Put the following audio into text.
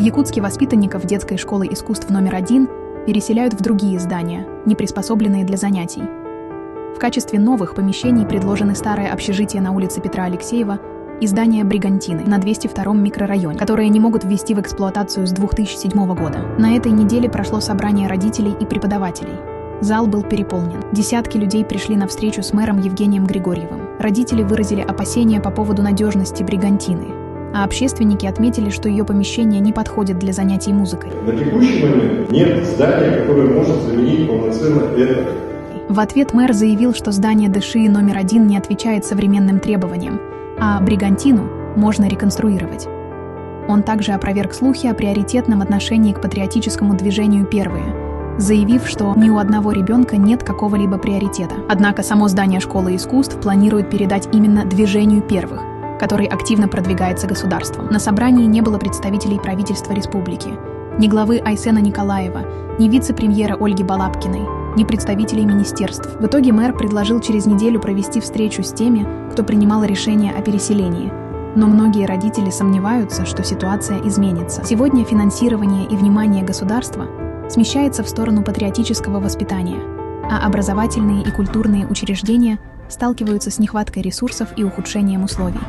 В Якутске воспитанников детской школы искусств номер 1 переселяют в другие здания, не приспособленные для занятий. В качестве новых помещений предложены старое общежитие на улице Петра Алексеева и здание Бригантины на 202-м микрорайоне, которые не могут ввести в эксплуатацию с 2007 года. На этой неделе прошло собрание родителей и преподавателей. Зал был переполнен. Десятки людей пришли на встречу с мэром Евгением Григорьевым. Родители выразили опасения по поводу надежности Бригантины, а общественники отметили, что ее помещение не подходит для занятий музыкой. На текущий момент нет здания, которое может заменить полноценно это. В ответ мэр заявил, что здание ДШИ номер 1 не отвечает современным требованиям, а Бригантину можно реконструировать. Он также опроверг слухи о приоритетном отношении к патриотическому движению «Первые», заявив, что ни у одного ребенка нет какого-либо приоритета. Однако само здание школы искусств планирует передать именно движению «Первых», который активно продвигается государством. На собрании не было представителей правительства республики, ни главы Айсена Николаева, ни вице-премьера Ольги Балабкиной, ни представителей министерств. В итоге мэр предложил через неделю провести встречу с теми, кто принимал решение о переселении. Но многие родители сомневаются, что ситуация изменится. Сегодня финансирование и внимание государства смещается в сторону патриотического воспитания, а образовательные и культурные учреждения сталкиваются с нехваткой ресурсов и ухудшением условий.